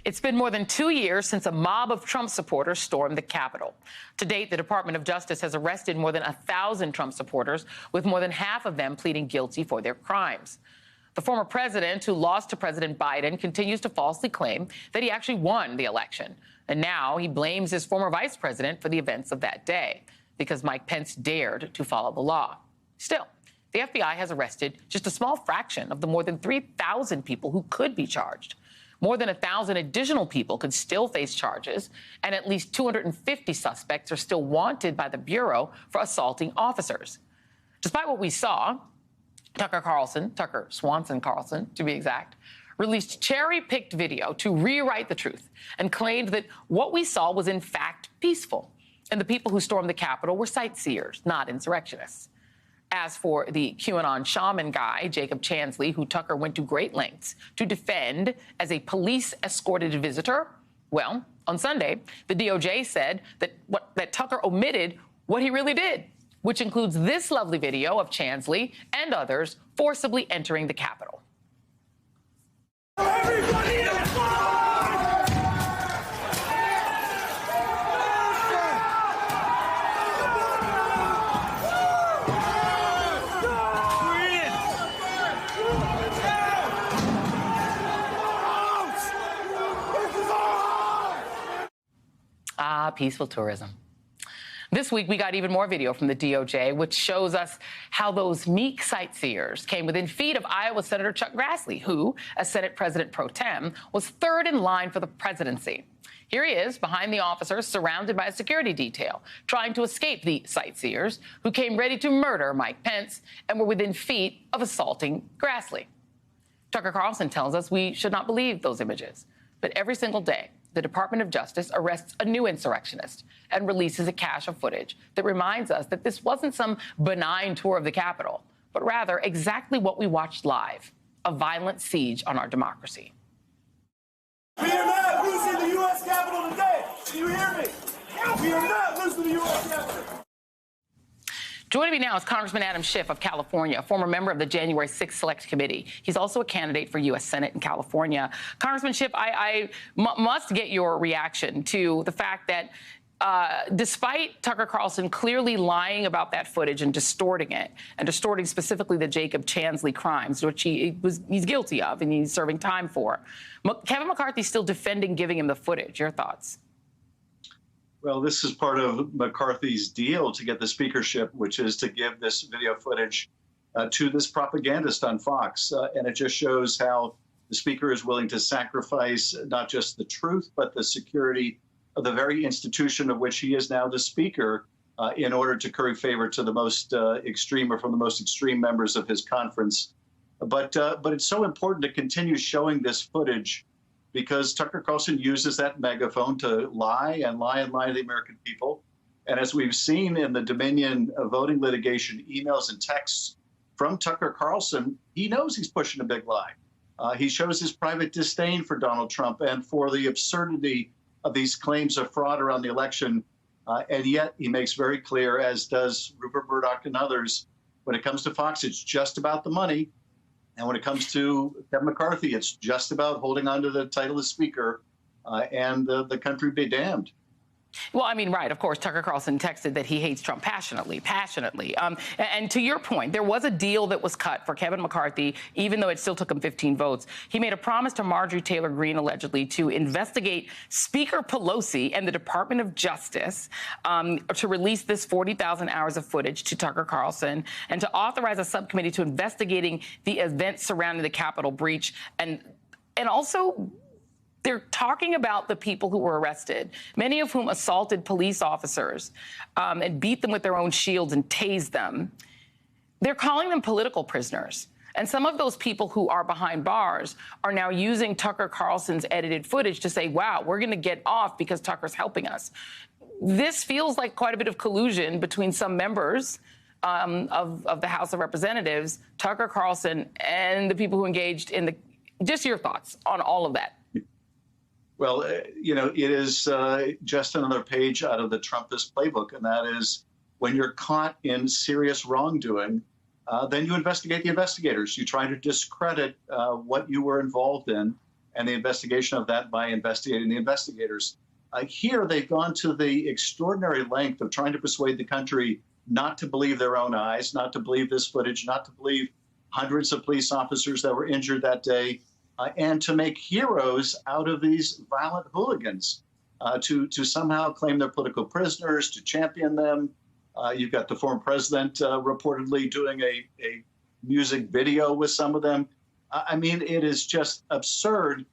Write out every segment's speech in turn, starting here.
It's been more than 2 years since a mob of Trump supporters stormed the Capitol. To date, the Department of Justice has arrested more than 1,000 Trump supporters, with more than half of them pleading guilty for their crimes. The former president, who lost to President Biden, continues to falsely claim that he actually won the election. And now he blames his former vice president for the events of that day, because Mike Pence dared to follow the law. Still, the FBI has arrested just a small fraction of the more than 3,000 people who could be charged. More than 1,000 additional people could still face charges, and at least 250 suspects are still wanted by the Bureau for assaulting officers. Despite what we saw, Tucker Swanson Carlson, to be exact, released cherry-picked video to rewrite the truth and claimed that what we saw was in fact peaceful, and the people who stormed the Capitol were sightseers, not insurrectionists. As for the QAnon shaman guy, Jacob Chansley, who Tucker went to great lengths to defend as a police-escorted visitor, well, on Sunday, the DOJ said that Tucker omitted what he really did, which includes this lovely video of Chansley and others forcibly entering the Capitol. Everybody peaceful tourism. This week, we got even more video from the DOJ, which shows us how those meek sightseers came within feet of Iowa Senator Chuck Grassley, who, as Senate President pro tem, was third in line for the presidency. Here he is behind the officers, surrounded by a security detail, trying to escape the sightseers who came ready to murder Mike Pence and were within feet of assaulting Grassley. Tucker Carlson tells us we should not believe those images, but every single day, the Department of Justice arrests a new insurrectionist and releases a cache of footage that reminds us that this wasn't some benign tour of the Capitol, but rather exactly what we watched live, a violent siege on our democracy. We are not losing the U.S. Capitol today. Do you hear me? We are not losing the U.S. Capitol. Joining me now is Congressman Adam Schiff of California, a former member of the January 6th Select Committee. He's also a candidate for U.S. Senate in California. Congressman Schiff, I must get your reaction to the fact that despite Tucker Carlson clearly lying about that footage and distorting it, and distorting specifically the Jacob Chansley crimes, which he's guilty of and he's serving time for, Kevin McCarthy's still defending giving him the footage. Your thoughts? Well, this is part of McCarthy's deal to get the speakership, which is to give this video footage to this propagandist on Fox. And it just shows how the speaker is willing to sacrifice not just the truth, but the security of the very institution of which he is now the speaker in order to curry favor to the most extreme or from the most extreme members of his conference. But it's so important to continue showing this footage because Tucker Carlson uses that megaphone to lie and lie and lie to the American people. And as we've seen in the Dominion voting litigation emails and texts from Tucker Carlson, he knows he's pushing a big lie. He shows his private disdain for Donald Trump and for the absurdity of these claims of fraud around the election. And yet he makes very clear, as does Rupert Murdoch and others, when it comes to Fox, it's just about the money. And when it comes to Kevin McCarthy, it's just about holding on to the title of speaker and the country be damned. Well, I mean, right. Of course, Tucker Carlson texted that he hates Trump passionately. And to your point, there was a deal that was cut for Kevin McCarthy, even though it still took him 15 votes. He made a promise to Marjorie Taylor Greene, allegedly, to investigate Speaker Pelosi and the Department of Justice to release this 40,000 hours of footage to Tucker Carlson and to authorize a subcommittee to investigating the events surrounding the Capitol breach and also they're talking about the people who were arrested, many of whom assaulted police officers and beat them with their own shields and tased them. They're calling them political prisoners. And some of those people who are behind bars are now using Tucker Carlson's edited footage to say, wow, we're going to get off because Tucker's helping us. This feels like quite a bit of collusion between some members of the House of Representatives, Tucker Carlson, and the people who engaged in the... Just your thoughts on all of that. Well, you know, it is just another page out of the Trumpist playbook, and that is when you're caught in serious wrongdoing, then you investigate the investigators. You try to discredit what you were involved in, and the investigation of that by investigating the investigators. Here, they've gone to the extraordinary length of trying to persuade the country not to believe their own eyes, not to believe this footage, not to believe hundreds of police officers that were injured that day, and to make heroes out of these violent hooligans, to somehow claim they're political prisoners, to champion them. You've got the former president reportedly doing a music video with some of them. I mean, it is just absurd.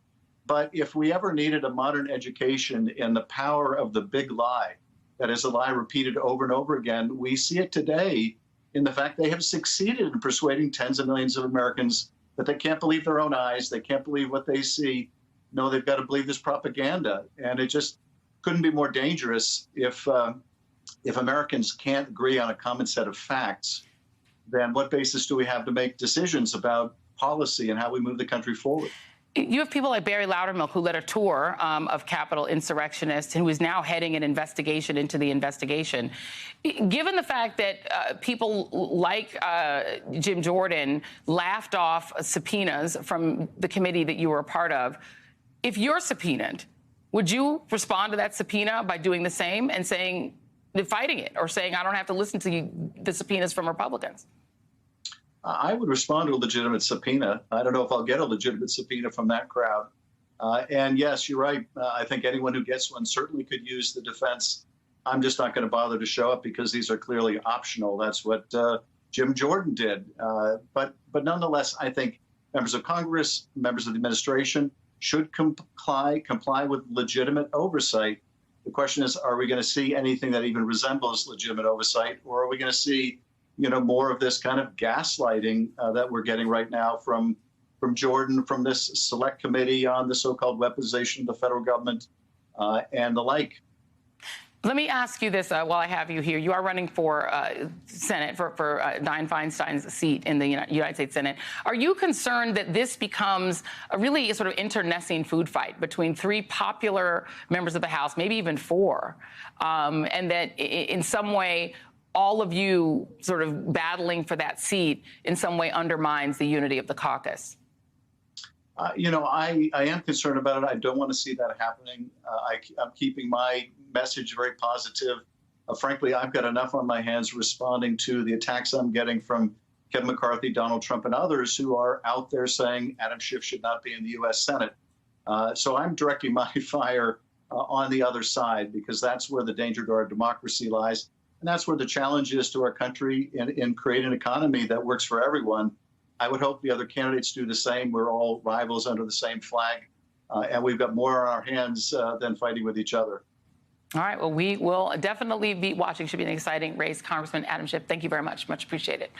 But if we ever needed a modern education in the power of the big lie, that is a lie repeated over and over again, we see it today in the fact they have succeeded in persuading tens of millions of Americans that they can't believe their own eyes, they can't believe what they see. No, they've got to believe this propaganda. And it just couldn't be more dangerous if Americans can't agree on a common set of facts. Then what basis do we have to make decisions about policy and how we move the country forward? You have people like Barry Loudermilk, who led a tour of Capitol insurrectionists and who is now heading an investigation into the investigation. Given the fact that people like Jim Jordan laughed off subpoenas from the committee that you were a part of, if you're subpoenaed, would you respond to that subpoena by doing the same and saying, fighting it, or saying, I don't have to listen to the subpoenas from Republicans? I would respond to a legitimate subpoena. I don't know if I'll get a legitimate subpoena from that crowd. And yes, you're right. I think anyone who gets one certainly could use the defense. I'm just not going to bother to show up because these are clearly optional. That's what Jim Jordan did. But nonetheless, I think members of Congress, members of the administration should comply with legitimate oversight. The question is, are we going to see anything that even resembles legitimate oversight, or are we going to see more of this kind of gaslighting that we're getting right now from Jordan, from this select committee on the so-called weaponization of the federal government and the like? Let me ask you this while I have you here. You are running for Senate, for Dianne Feinstein's seat in the United States Senate. Are you concerned that this becomes a really sort of internecine food fight between three popular members of the House, maybe even four, and that in some way all of you sort of battling for that seat in some way undermines the unity of the caucus? I am concerned about it. I don't want to see that happening. I'm keeping my message very positive. Frankly, I've got enough on my hands responding to the attacks I'm getting from Kevin McCarthy, Donald Trump, and others who are out there saying Adam Schiff should not be in the U.S. Senate. So I'm directing my fire on the other side, because that's where the danger to our democracy lies. And that's where the challenge is to our country in creating an economy that works for everyone. I would hope the other candidates do the same. We're all rivals under the same flag, and we've got more on our hands than fighting with each other. All right. Well, we will definitely be watching. Should be an exciting race. Congressman Adam Schiff, thank you very much. Much appreciated.